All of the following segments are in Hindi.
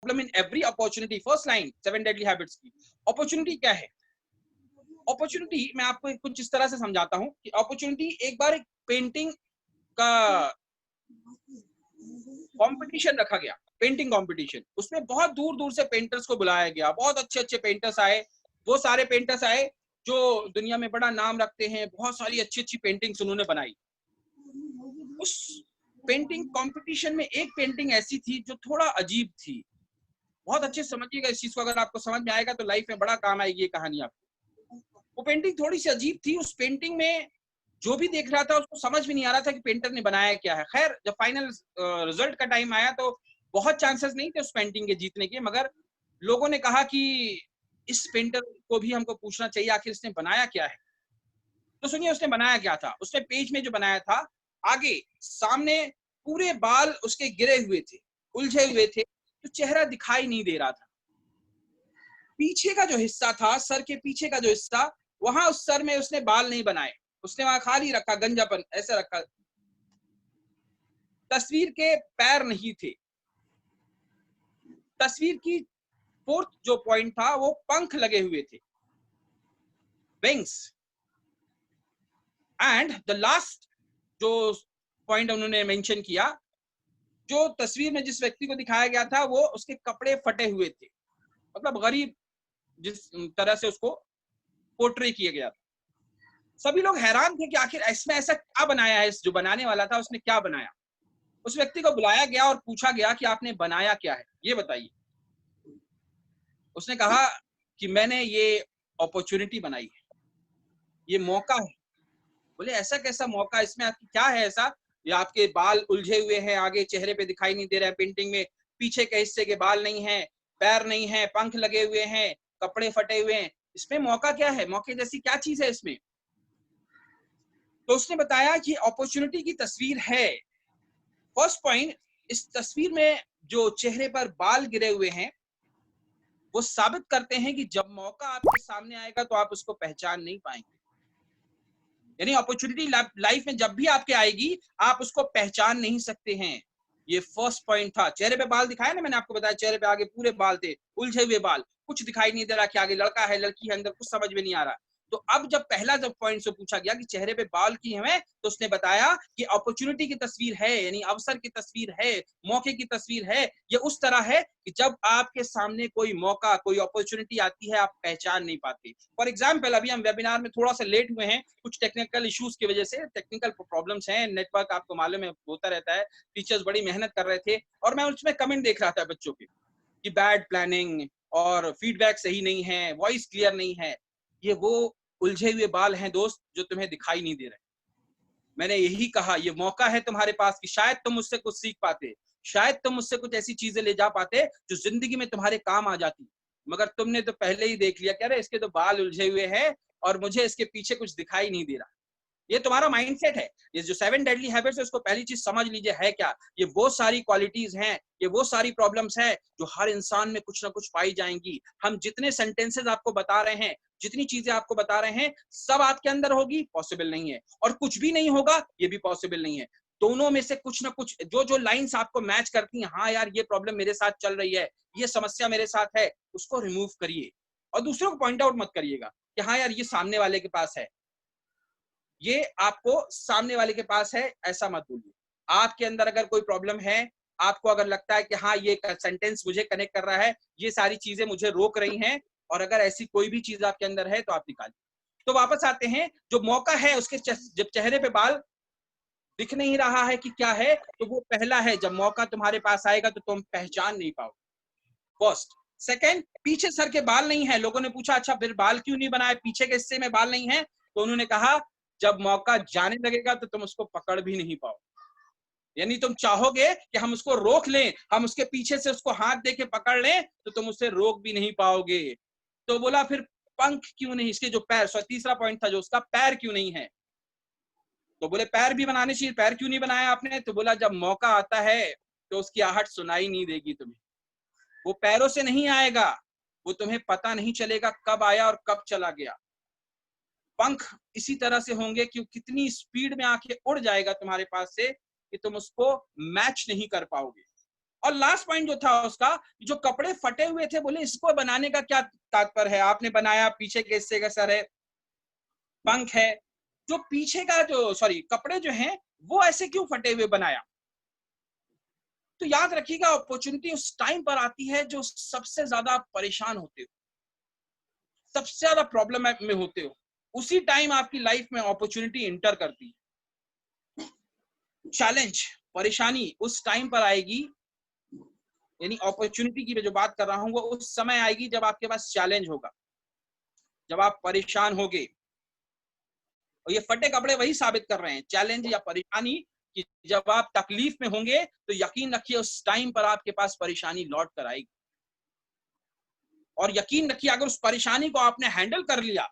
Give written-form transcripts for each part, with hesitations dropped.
Problem in every opportunity, first line 7 deadly habits की। अपॉर्चुनिटी क्या है? अपॉर्चुनिटी मैं आपको कुछ इस तरह से समझाता हूँ कि अपॉर्चुनिटी, एक बार एक पेंटिंग का कंपटीशन रखा गया, पेंटिंग कंपटीशन। उसमें बहुत दूर दूर से पेंटर्स को बुलाया गया, बहुत अच्छे अच्छे पेंटर्स आए। वो सारे पेंटर्स आए जो दुनिया में बड़ा नाम रखते हैं, बहुत सारी अच्छी अच्छी पेंटिंग्स उन्होंने बनाई। उस पेंटिंग कंपटीशन में एक पेंटिंग ऐसी थी जो थोड़ा अजीब थी। बहुत अच्छे से समझिएगा इस चीज को, अगर आपको समझ में आएगा तो लाइफ में बड़ा काम आएगी ये कहानी आपको। वो पेंटिंग थोड़ी सी अजीब थी। उस पेंटिंग में जो भी देख रहा था उसको समझ भी नहीं आ रहा था कि पेंटर ने बनाया क्या है। खैर, जब फाइनल रिजल्ट का टाइम आया तो बहुत चांसेस नहीं थे उस पेंटिंग के जीतने के, मगर लोगों ने कहा कि इस पेंटर को भी हमको पूछना चाहिए आखिर इसने बनाया क्या है। तो सुनिए उसने बनाया क्या था। उसने पेज में जो बनाया था, आगे सामने पूरे बाल उसके गिरे हुए थे, उलझे हुए थे, तो चेहरा दिखाई नहीं दे रहा था। पीछे का जो हिस्सा था, सर के पीछे का जो हिस्सा, वहां उस सर में उसने बाल नहीं बनाए, उसने वहां खाली रखा, गंजापन ऐसे रखा। तस्वीर के पैर नहीं थे। तस्वीर की फोर्थ जो पॉइंट था वो पंख लगे हुए थे, विंग्स। एंड द लास्ट जो पॉइंट उन्होंने मेंशन किया, जो तस्वीर में जिस व्यक्ति को दिखाया गया था वो उसके कपड़े फटे हुए थे, मतलब गरीब जिस तरह से उसको पोर्ट्रे किया गया था। सभी लोग हैरान थे कि आखिर इसमें ऐसा क्या बनाया है, जो बनाने वाला था उसने क्या बनाया। उस व्यक्ति को बुलाया गया और पूछा गया कि आपने बनाया क्या है, ये बताइए। उसने कहा कि मैंने ये अपॉर्चुनिटी बनाई है, ये मौका है। बोले ऐसा कैसा मौका, इसमें आपकी क्या है ऐसा? ये आपके बाल उलझे हुए हैं, आगे चेहरे पे दिखाई नहीं दे रहा है पेंटिंग में, पीछे के हिस्से के बाल नहीं है, पैर नहीं है, पंख लगे हुए हैं, कपड़े फटे हुए हैं, इसमें मौका क्या है? मौके जैसी क्या चीज है इसमें? तो उसने बताया कि अपॉर्चुनिटी की तस्वीर है। फर्स्ट पॉइंट, इस तस्वीर में जो चेहरे पर बाल गिरे हुए हैं वो साबित करते हैं कि जब मौका आपके सामने आएगा तो आप उसको पहचान नहीं पाएंगे। यानी अपॉर्चुनिटी लाइफ में जब भी आपके आएगी आप उसको पहचान नहीं सकते हैं। ये फर्स्ट पॉइंट था। चेहरे पे बाल दिखाया ना, मैंने आपको बताया चेहरे पे आगे पूरे बाल थे, उलझे हुए बाल, कुछ दिखाई नहीं दे रहा कि आगे लड़का है लड़की है, अंदर कुछ समझ में नहीं आ रहा। तो अब जब पहला जब पॉइंट से पूछा गया कि चेहरे पे बाल की हमें, तो उसने बताया कि अपॉर्चुनिटी की तस्वीर है, यानी अवसर की तस्वीर है, मौके की तस्वीर है। ये उस तरह है कि जब आपके सामने कोई मौका, कोई अपॉर्चुनिटी आती है आप पहचान नहीं पाते। फॉर एग्जाम्पल, अभी हम वेबिनार में थोड़ा सा लेट हुए हैं, कुछ टेक्निकल इश्यूज की वजह से, टेक्निकल प्रॉब्लम्स हैं, नेटवर्क आपको मालूम है होता रहता है। टीचर्स बड़ी मेहनत कर रहे थे और मैं उसमें कमेंट देख रहा था बच्चों के कि बैड प्लानिंग और फीडबैक सही नहीं है, वॉइस क्लियर नहीं है। ये वो उलझे हुए बाल हैं दोस्त जो तुम्हें दिखाई नहीं दे रहे। मैंने यही कहा ये मौका है तुम्हारे पास कि शायद तुम मुझसे कुछ सीख पाते, शायद तुम मुझसे कुछ ऐसी चीजें ले जा पाते जो जिंदगी में तुम्हारे काम आ जाती। मगर तुमने तो पहले ही देख लिया, कह रहे इसके तो बाल उलझे हुए हैं और मुझे इसके पीछे कुछ दिखाई नहीं दे रहा। ये तुम्हारा माइंडसेट है। ये जो 7 डेडली हैबिट्स है उसको पहली चीज समझ लीजिए है क्या। ये वो सारी क्वालिटीज हैं, ये वो सारी प्रॉब्लम्स हैं जो हर इंसान में कुछ ना कुछ पाई जाएंगी। हम जितने सेंटेंसेस आपको बता रहे हैं, जितनी चीजें आपको बता रहे हैं, सब आपके अंदर होगी पॉसिबल नहीं है, और कुछ भी नहीं होगा ये भी पॉसिबल नहीं है। दोनों में से कुछ ना कुछ, जो जो लाइंस आपको मैच करती हैं, हाँ यार ये प्रॉब्लम मेरे साथ चल रही है, ये समस्या मेरे साथ है, उसको रिमूव करिए और दूसरों को पॉइंट आउट मत करिएगा कि हाँ यार ये सामने वाले के पास है, ये आपको सामने वाले के पास है, ऐसा मत बोलिए। आपके अंदर अगर कोई प्रॉब्लम है, आपको अगर लगता है कि हाँ ये सेंटेंस मुझे कनेक्ट कर रहा है, ये सारी चीजें मुझे रोक रही हैं, और अगर ऐसी कोई भी चीज आपके अंदर है तो आप निकालिए। तो वापस आते हैं, जो मौका है उसके जब चेहरे पे बाल दिख नहीं रहा है कि क्या है, तो वो पहला है, जब मौका तुम्हारे पास आएगा तो तुम पहचान नहीं पाओगे। फर्स्ट। सेकंड, पीछे सर के बाल नहीं है। लोगों ने पूछा अच्छा फिर बाल क्यों नहीं बनाए, पीछे के हिस्से में बाल नहीं है? तो उन्होंने कहा जब मौका जाने लगेगा तो तुम उसको पकड़ भी नहीं पाओ। यानी तुम चाहोगे कि हम उसको रोक लें, हम उसके पीछे से उसको हाथ दे के पकड़ लें, तो तुम उसे रोक भी नहीं पाओगे। तो बोला फिर पंख क्यों नहीं, इसके जो पैर, तीसरा पॉइंट था जो उसका, पैर क्यों नहीं है? तो बोले पैर भी बनाने चाहिए, पैर क्यों नहीं बनाया आपने? तो बोला जब मौका आता है तो उसकी आहट सुनाई नहीं देगी तुम्हें, वो पैरों से नहीं आएगा, वो तुम्हें पता नहीं चलेगा कब आया और कब चला गया। पंख इसी तरह से होंगे कि कितनी स्पीड में आके उड़ जाएगा तुम्हारे पास से कि तुम उसको मैच नहीं कर पाओगे। और लास्ट पॉइंट जो था उसका, जो कपड़े फटे हुए थे, बोले इसको बनाने का क्या तात्पर्य है, आपने बनाया, पीछे के हिस्से का सर है, पंख है, जो पीछे का जो सॉरी कपड़े जो हैं वो ऐसे क्यों फटे हुए बनाया। तो याद रखिएगा, अपॉर्चुनिटी उस टाइम पर आती है जो सबसे ज्यादा परेशान होते हो, सबसे ज्यादा प्रॉब्लम में होते हो, उसी टाइम आपकी लाइफ में अपॉर्चुनिटी इंटर करती है। चैलेंज, परेशानी उस टाइम पर आएगी, यानी अपॉर्चुनिटी की मैं जो बात कर रहा हूं वो उस समय आएगी जब आपके पास चैलेंज होगा, जब आप परेशान होगे। और ये फटे कपड़े वही साबित कर रहे हैं, चैलेंज या परेशानी, कि जब आप तकलीफ में होंगे तो यकीन रखिए उस टाइम पर आपके पास परेशानी लौट कर आएगी। और यकीन रखिए अगर उस परेशानी को आपने हैंडल कर लिया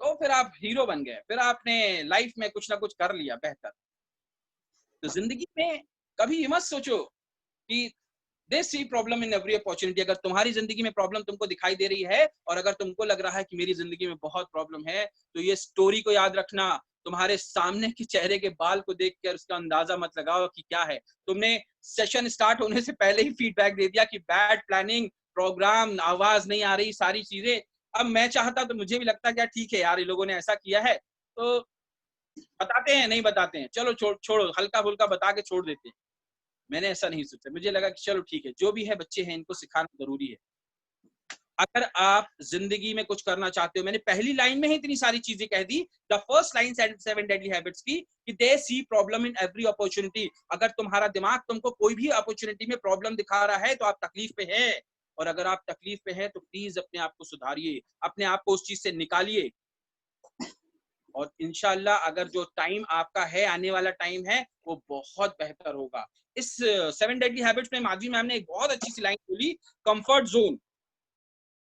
तो फिर आप हीरो बन गए, फिर आपने लाइफ में कुछ ना कुछ कर लिया बेहतर। तो जिंदगी में कभी ये मत सोचो कि they see problem in every opportunity. अगर तुम्हारी जिंदगी में प्रॉब्लम तुमको दिखाई दे रही है और अगर तुमको लग रहा है कि मेरी जिंदगी में बहुत प्रॉब्लम है, तो ये स्टोरी को याद रखना, तुम्हारे सामने के चेहरे के बाल को देखकर उसका अंदाजा मत लगाओ कि क्या है। तुमने सेशन स्टार्ट होने से पहले ही फीडबैक दे दिया कि बैड प्लानिंग, प्रोग्राम, आवाज नहीं आ रही, सारी चीजें। अब मैं चाहता तो मुझे भी लगता क्या ठीक है यार, ये लोगों ने ऐसा किया है तो बताते हैं, नहीं बताते हैं, चलो छोड़ो, हल्का फुल्का बता के छोड़ देते हैं। मैंने ऐसा नहीं सोचा, मुझे लगा कि चलो ठीक है, जो भी है बच्चे हैं, इनको सिखाना जरूरी है। अगर आप जिंदगी में कुछ करना चाहते हो, मैंने पहली लाइन में ही इतनी सारी चीजें कह दी, the first line 7 deadly habits की, कि they see problem in every opportunity. अगर तुम्हारा दिमाग तुमको कोई भी अपॉर्चुनिटी में प्रॉब्लम दिखा रहा है तो आप तकलीफ पे हैं, और अगर आप तकलीफ पे हैं तो प्लीज अपने आप को सुधारिए, अपने आप को उस चीज से निकालिए। और इंशाल्लाह अगर जो टाइम आपका है, आने वाला टाइम है, वो बहुत बेहतर होगा। इस 7 डेडली हैबिट्स में माधवी मैम ने एक बहुत अच्छी सी लाइन बोली, कंफर्ट जोन।